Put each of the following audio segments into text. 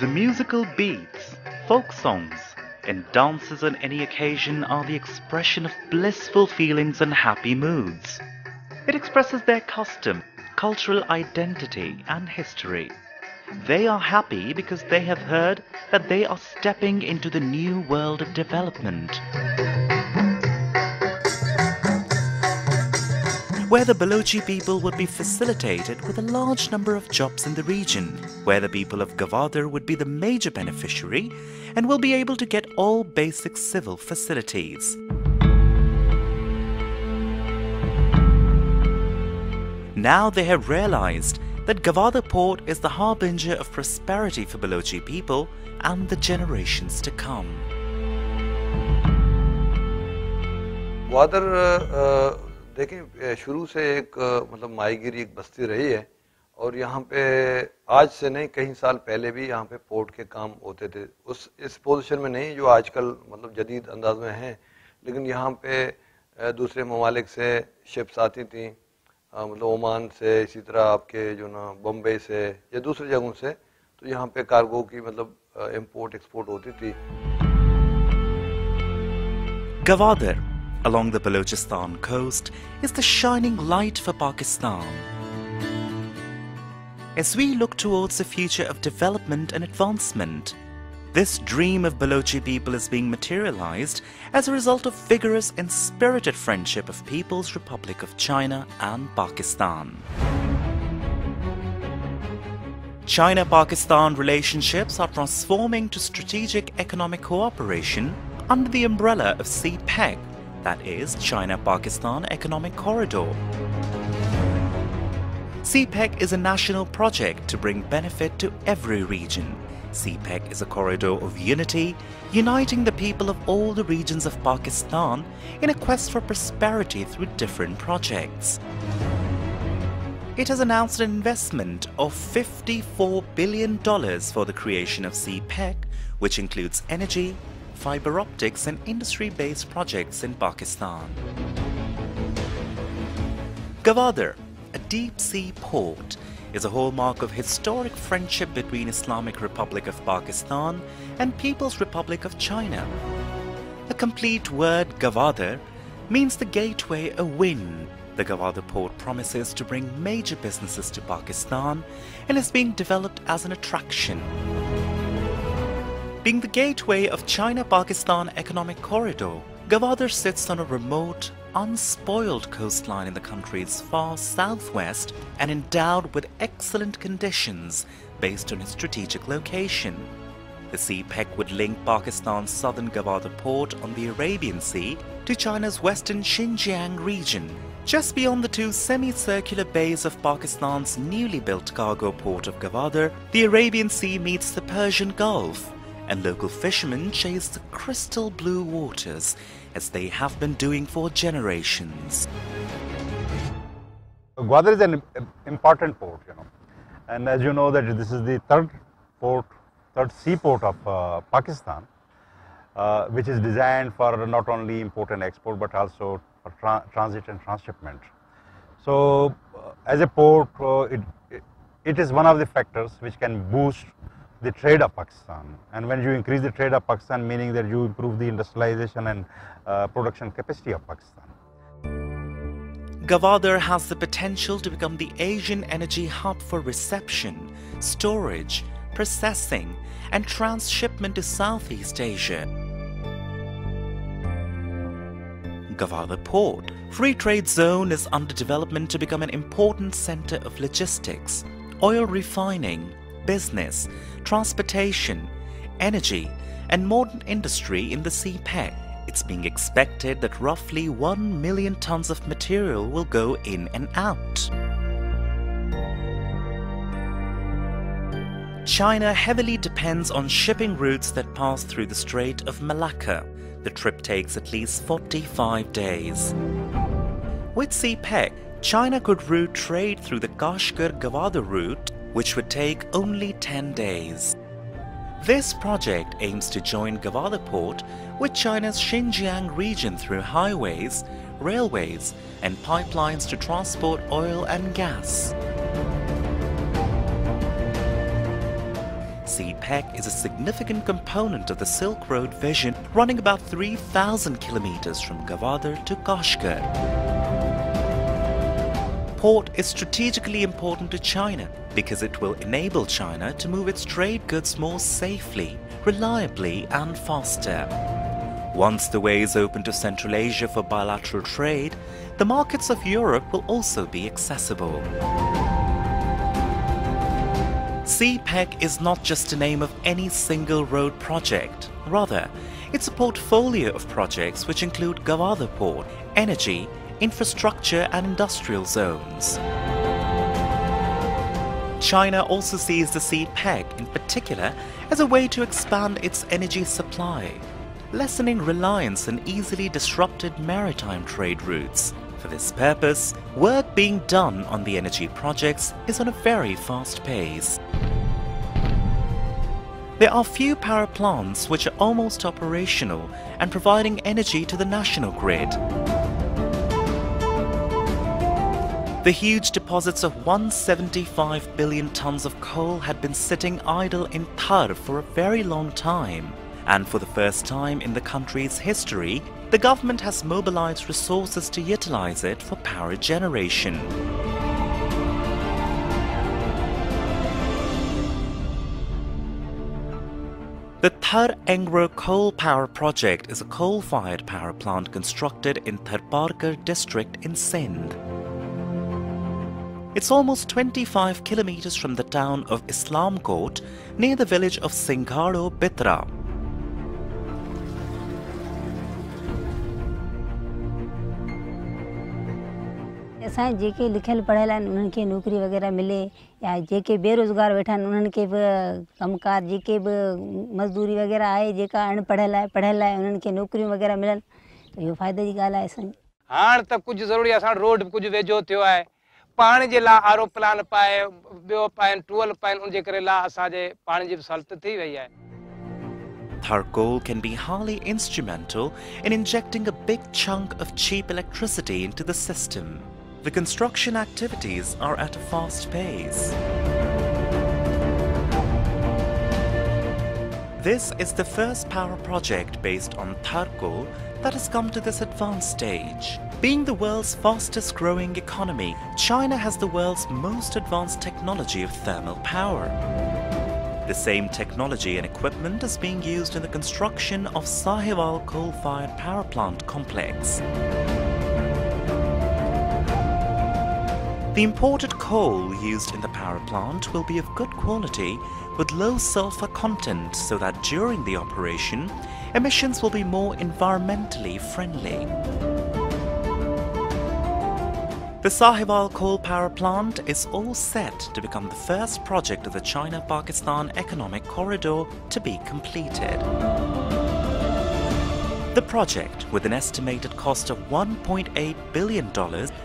The musical beats, folk songs, and dances on any occasion are the expression of blissful feelings and happy moods. It expresses their custom, cultural identity, and history. They are happy because they have heard that they are stepping into the new world of development, where the Balochi people would be facilitated with a large number of jobs in the region, where the people of Gwadar would be the major beneficiary and will be able to get all basic civil facilities. Now they have realized that Gwadar port is the harbinger of prosperity for Balochi people and the generations to come. Gwadar देखें शुरू से एक मतलब माहीगिरी एक बस्ती रही है और यहाँ पे आज से नहीं कई साल पहले भी यहाँ पे पोर्ट के काम होते थे उस इस पोजीशन में नहीं जो आजकल मतलब जदीद अंदाज में हैं लेकिन यहाँ पे दूसरे ममालिक से शिप्स आती थी मतलब ओमान से इसी तरह आपके जो ना बम्बई से या दूसरी जगहों से तो यहाँ पे कार्गो की मतलब इंपोर्ट एक्सपोर्ट होती थी. Gwadar, along the Balochistan coast, is the shining light for Pakistan. As we look towards the future of development and advancement, this dream of Balochi people is being materialized as a result of vigorous and spirited friendship of People's Republic of China and Pakistan. China-Pakistan relationships are transforming to strategic economic cooperation under the umbrella of CPEC, that is, China-Pakistan Economic Corridor. CPEC is a national project to bring benefit to every region. CPEC is a corridor of unity, uniting the people of all the regions of Pakistan in a quest for prosperity through different projects. It has announced an investment of $54 billion for the creation of CPEC, which includes energy, fiber optics and industry-based projects in Pakistan. Gwadar, a deep-sea port, is a hallmark of historic friendship between Islamic Republic of Pakistan and People's Republic of China. The complete word Gwadar means the gateway, a win. The Gwadar port promises to bring major businesses to Pakistan and is being developed as an attraction. Being the gateway of China-Pakistan Economic Corridor, Gwadar sits on a remote, unspoiled coastline in the country's far southwest and endowed with excellent conditions based on its strategic location. The CPEC would link Pakistan's southern Gwadar port on the Arabian Sea to China's western Xinjiang region. Just beyond the two semicircular bays of Pakistan's newly built cargo port of Gwadar, the Arabian Sea meets the Persian Gulf, and local fishermen chase the crystal blue waters as they have been doing for generations. Gwadar is an important port, and as you know that this is the third seaport of Pakistan, which is designed for not only import and export but also for transit and transshipment. So, as a port, it is one of the factors which can boost the trade of Pakistan, and when you increase the trade of Pakistan, meaning that you improve the industrialization and production capacity of Pakistan. Gwadar has the potential to become the Asian energy hub for reception, storage, processing and transshipment to Southeast Asia. Gwadar Port Free Trade Zone is under development to become an important center of logistics, oil refining, business, transportation, energy and modern industry in the CPEC. It's being expected that roughly 1 million tons of material will go in and out. China heavily depends on shipping routes that pass through the Strait of Malacca. The trip takes at least 45 days. With CPEC, China could route trade through the Kashgar-Gwadar route, which would take only 10 days. This project aims to join Gwadar Port with China's Xinjiang region through highways, railways and pipelines to transport oil and gas. CPEC is a significant component of the Silk Road vision, running about 3,000 kilometers from Gwadar to Kashgar. Port is strategically important to China because it will enable China to move its trade goods more safely, reliably and faster. Once the way is open to Central Asia for bilateral trade, the markets of Europe will also be accessible. CPEC is not just a name of any single road project. Rather, it's a portfolio of projects which include Gwadar Port, energy, infrastructure and industrial zones. China also sees the CPEC in particular as a way to expand its energy supply, lessening reliance on easily disrupted maritime trade routes. For this purpose, work being done on the energy projects is on a very fast pace. There are few power plants which are almost operational and providing energy to the national grid. The huge deposits of 175 billion tons of coal had been sitting idle in Thar for a very long time. And for the first time in the country's history, the government has mobilized resources to utilize it for power generation. The Thar Engro Coal Power Project is a coal-fired power plant constructed in Tharparkar district in Sindh. It's almost 25 kilometers from the town of Islamkot, near the village of Singhado Bitra. असां जेके लिखियल पढ़ियल आहिनि उन्हनि खे नौकरी वग़ैरह मिले या जेके बेरोज़गार वेठा आहिनि उन्हनि खे बि कमकार जेके बि मज़दूरी वग़ैरह आहे जेका अणपढ़ियल आहे पढ़ियल आहे उन्हनि खे नौकरियूं वग़ैरह मिलनि त इहो फ़ाइदे जी ॻाल्हि आहे असांजी। हाणे त कुझु ज़रूरी असां रोड कुझु वेझो थियो आहे पाणी जे लाइ आरो प्लान पाए ॿियो पाइनि टूअल पाइनि उनजे करे लाइ असांजे पाणी जी बि सहूलियत थी वई आहे। Thar coal can be highly instrumental in injecting a big chunk of cheap electricity into the system. The construction activities are at a fast pace. This is the first power project based on Thar coal that has come to this advanced stage. Being the world's fastest growing economy, China has the world's most advanced technology of thermal power. The same technology and equipment is being used in the construction of Sahiwal coal-fired power plant complex. The imported coal used in the power plant will be of good quality with low sulfur content so that during the operation, emissions will be more environmentally friendly. The Sahiwal coal power plant is all set to become the first project of the China-Pakistan Economic Corridor to be completed. The project, with an estimated cost of $1.8 billion,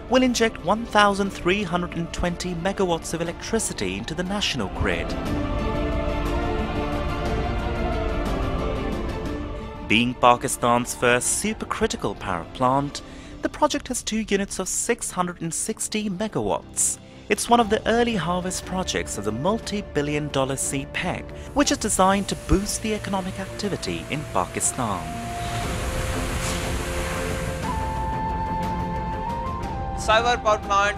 will inject 1,320 megawatts of electricity into the national grid. Being Pakistan's first supercritical power plant, the project has 2 units of 660 megawatts. It's one of the early harvest projects of the multi-billion-dollar CPEC, which is designed to boost the economic activity in Pakistan. Sahiwal power plant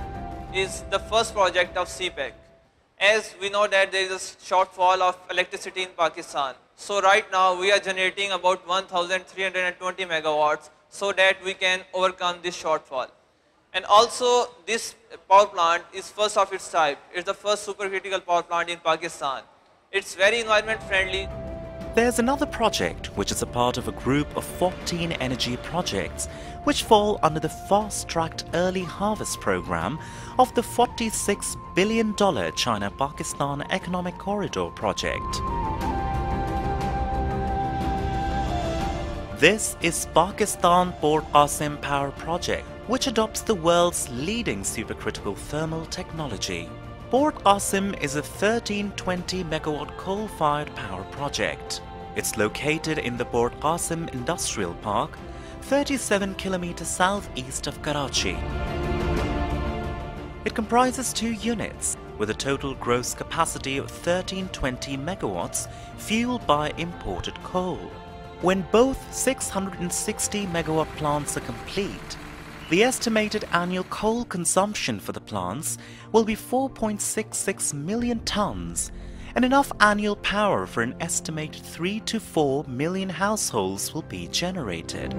is the first project of CPEC. As we know that there is a shortfall of electricity in Pakistan. So right now we are generating about 1,320 megawatts so that we can overcome this shortfall. And also this power plant is first of its type. It's the first supercritical power plant in Pakistan. It's very environment friendly. There's another project which is a part of a group of 14 energy projects which fall under the fast-tracked early harvest program of the $46 billion China-Pakistan Economic Corridor project. This is Pakistan Port Qasim Power Project, which adopts the world's leading supercritical thermal technology. Port Qasim is a 1320 megawatt coal-fired power project. It's located in the Port Qasim Industrial Park, 37 kilometers southeast of Karachi. It comprises 2 units, with a total gross capacity of 1320 megawatts, fueled by imported coal. When both 660 megawatt plants are complete, the estimated annual coal consumption for the plants will be 4.66 million tons, and enough annual power for an estimated 3 to 4 million households will be generated.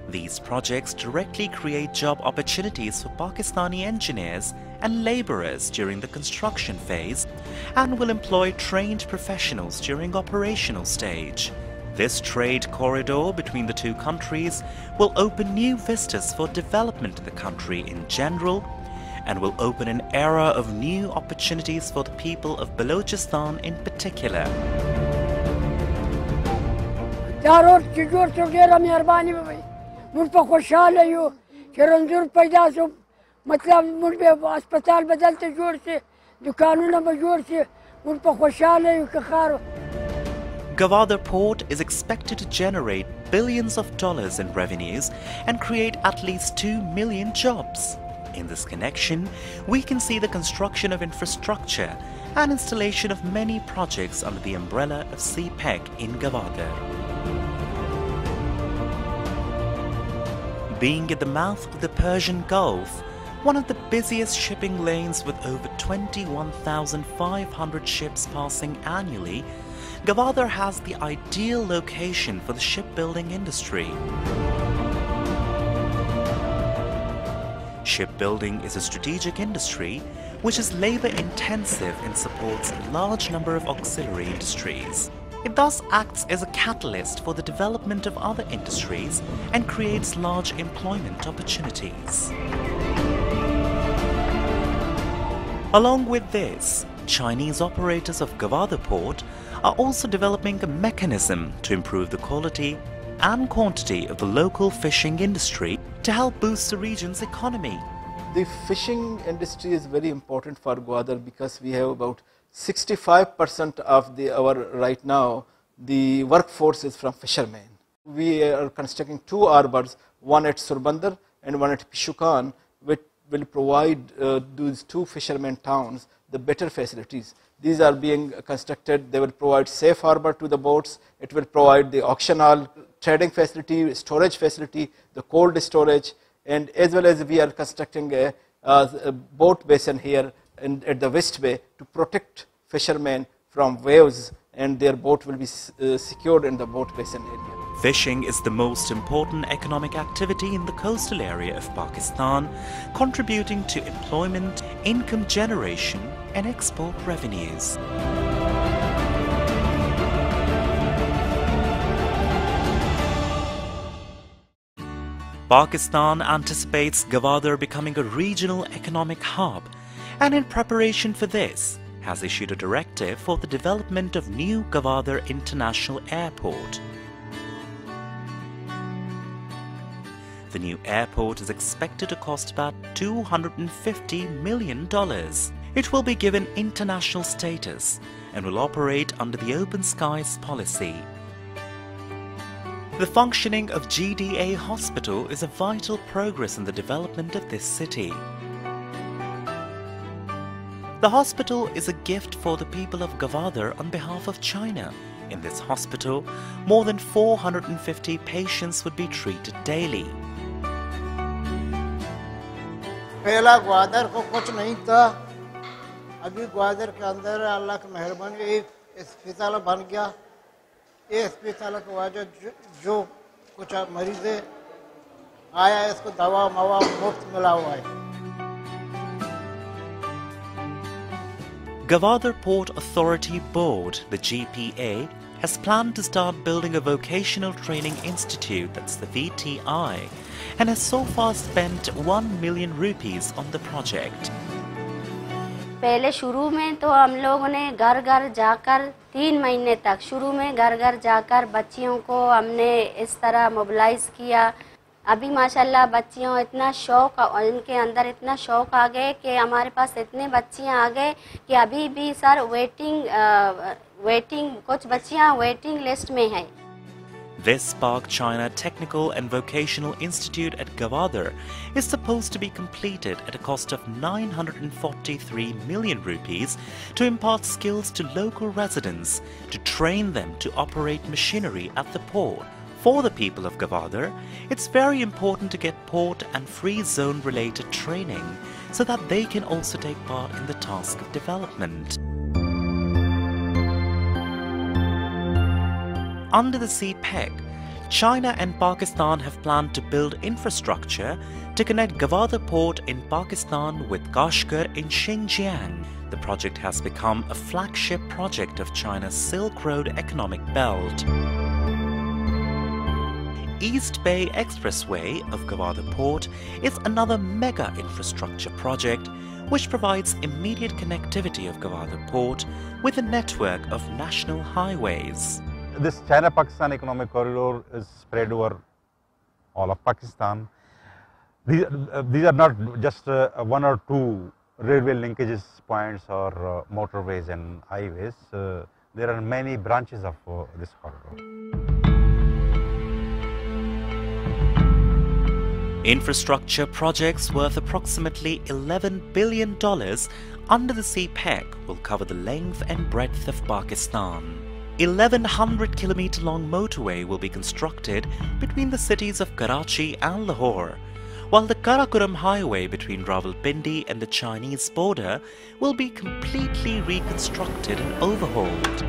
These projects directly create job opportunities for Pakistani engineers and laborers during the construction phase and will employ trained professionals during operational stage. This trade corridor between the two countries will open new vistas for development in the country in general and will open an era of new opportunities for the people of Balochistan in particular. मुझ पर खुशहाल है यो कि रंजूर पैदा सो मतलब मुझ पे अस्पताल बदलते जोर से दुकानों में जोर से मुझ पर खुशहाल है यो कि खारो. Gwadar Port is expected to generate billions of dollars in revenues and create at least 2 million jobs. In this connection, we can see the construction of infrastructure and installation of many projects under the umbrella of CPEC in Gwadar. Being at the mouth of the Persian Gulf, one of the busiest shipping lanes with over 21,500 ships passing annually, Gwadar has the ideal location for the shipbuilding industry. Shipbuilding is a strategic industry which is labor-intensive and supports a large number of auxiliary industries. It thus acts as a catalyst for the development of other industries and creates large employment opportunities. Along with this, Chinese operators of Gwadar Port are also developing a mechanism to improve the quality and quantity of the local fishing industry to help boost the region's economy. The fishing industry is very important for Gwadar because we have about 65% of our right now the workforce is from fishermen. We are constructing 2 harbors, one at Surbandar and one at Pishukan, which will provide these 2 fishermen towns the better facilities. These are being constructed. They will provide safe harbor to the boats. It will provide the auction hall, trading facility, storage facility, the cold storage, and as well as we are constructing a boat basin here at the West Bay to protect fishermen from waves, and their boat will be secured in the boat basin area. Fishing is the most important economic activity in the coastal area of Pakistan, contributing to employment, income generation and export revenues. Pakistan anticipates Gwadar becoming a regional economic hub, and in preparation for this, has issued a directive for the development of new Gwadar International Airport. The new airport is expected to cost about $250 million. It will be given international status and will operate under the Open Skies policy. The functioning of GDA Hospital is a vital progress in the development of this city. The hospital is a gift for the people of Gwadar on behalf of China. In this hospital, more than 450 patients would be treated daily. पहला ग्वादर को कुछ नहीं था, अभी ग्वादर के अंदर अल्लाह की मेहरबानी एक अस्पताल बन गया. ये अस्पताल की वजह जो कुछ मरीज आया इसको दवा मवा मुफ्त मिला हुआ है. Gwadar Port Authority Board, the GPA, has planned to start building a vocational training institute, that's the VTI, and has so far spent 1 million rupees on the project. पहले शुरू में तो हम लोगों ने घर घर जाकर 3 महीने तक शुरू में घर घर जाकर बच्चियों को हमने इस तरह मोबिलाइज किया. अभी माशाल्लाह बच्चियों इतना शौक़, इनके अंदर इतना शौक़ आ गए कि हमारे पास इतने बच्चियां आ गए कि अभी भी सर वेटिंग कुछ बच्चियां वेटिंग लिस्ट में हैं. This Park China Technical and Vocational Institute at Gwadar is supposed to be completed at a cost of 943 million rupees to impart skills to local residents, to train them to operate machinery at the port. For the people of Gwadar, it's very important to get port and free zone related training so that they can also take part in the task of development. Under the CPEC, China and Pakistan have planned to build infrastructure to connect Gwadar port in Pakistan with Kashgar in Xinjiang. The project has become a flagship project of China's Silk Road economic belt. East Bay Expressway of Gwadar Port is another mega infrastructure project which provides immediate connectivity of Gwadar Port with a network of national highways. This China-Pakistan economic corridor is spread over all of Pakistan. These are not just one or two railway linkages points or motorways and highways. There are many branches of this corridor. Infrastructure projects worth approximately $11 billion under the CPEC will cover the length and breadth of Pakistan. 1,100-kilometer long motorway will be constructed between the cities of Karachi and Lahore, while the Karakoram highway between Rawalpindi and the Chinese border will be completely reconstructed and overhauled.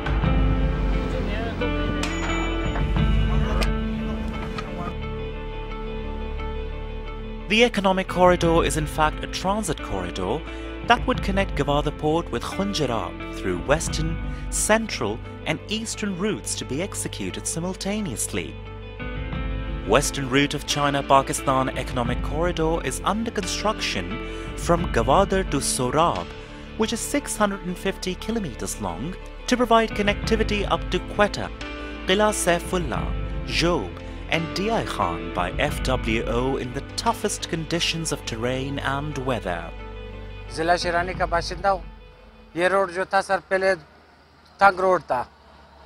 The economic corridor is in fact a transit corridor that would connect Gwadar Port with Khunjerab through western, central and eastern routes to be executed simultaneously. Western route of China-Pakistan economic corridor is under construction from Gwadar to Sorab, which is 650 kilometers long, to provide connectivity up to Quetta, Qila Saifullah, Job and Diyai Khan by FWO in the toughest conditions of terrain and weather. जिला शिरानी का बाशिंदा हूँ। ये road जो था sir पहले तंग road था।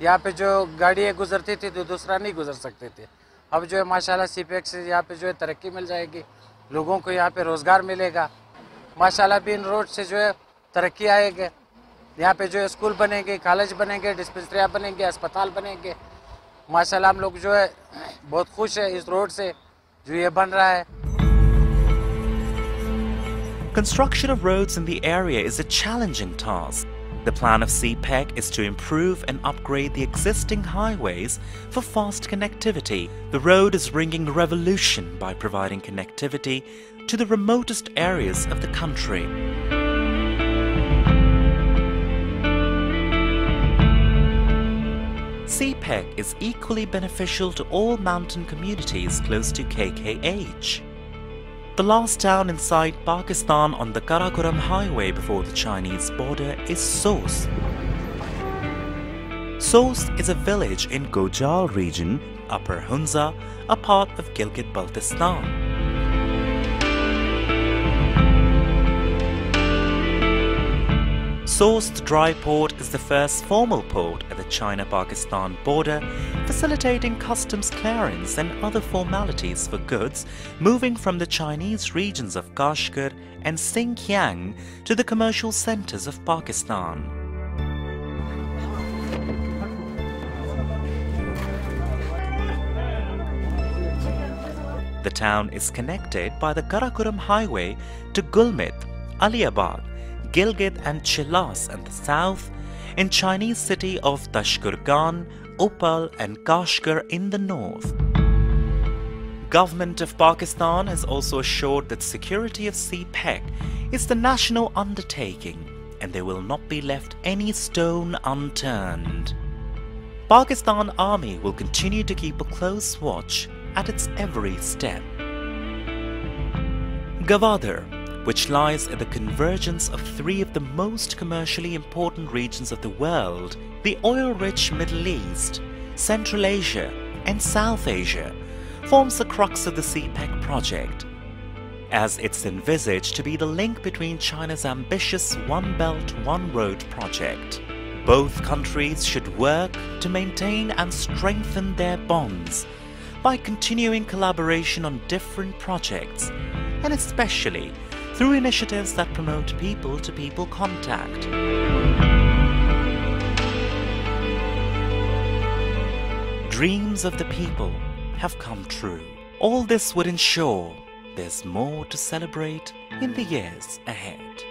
यहाँ पे जो गाड़ियाँ गुजरती थी तो दूसरा नहीं गुजर सकते थे। अब जो है माशाल्लाह CPEC से यहाँ पे जो है तरक्की मिल जाएगी, लोगों को यहाँ पे रोज़गार मिलेगा। माशाल्लाह भी इन रोड से जो है तरक्की आएगी। यहाँ पे जो है स्कूल बनेंगे, कॉलेज बनेंगे, डिस्पेंसरियाँ बनेंगे, अस्पताल बनेंगे। माशाल्लाह हम लोग जो है बहुत खुश है इस रोड से जो ये बन रहा है। Construction of roads in the area is a challenging task. The plan of CPEC is to improve and upgrade the existing highways for fast connectivity. The road is bringing a revolution by providing connectivity to the remotest areas of the country. CPEC is equally beneficial to all mountain communities close to KKH. The last town inside Pakistan on the Karakoram highway before the Chinese border is Sos. Sos is a village in Gojal region, Upper Hunza, a part of Gilgit-Baltistan. Sos Dry Port is the first formal port at the China-Pakistan border, facilitating customs clearance and other formalities for goods moving from the Chinese regions of Kashgar and Xinjiang to the commercial centers of Pakistan. The town is connected by the Karakoram highway to Gulmit, Aliabad, Gilgit and Chilas in the south, in Chinese city of Tashkurgan, Upal and Kashgar in the north. Government of Pakistan has also assured that security of CPEC is the national undertaking and there will not be left any stone unturned. Pakistan Army will continue to keep a close watch at its every step. Gwadar, which lies at the convergence of three of the most commercially important regions of the world, the oil-rich Middle East, Central Asia and South Asia, forms the crux of the CPEC project, as it's envisaged to be the link between China's ambitious One Belt, One Road project. Both countries should work to maintain and strengthen their bonds by continuing collaboration on different projects, and especially through initiatives that promote people-to-people contact. Dreams of the people have come true. All this would ensure there's more to celebrate in the years ahead.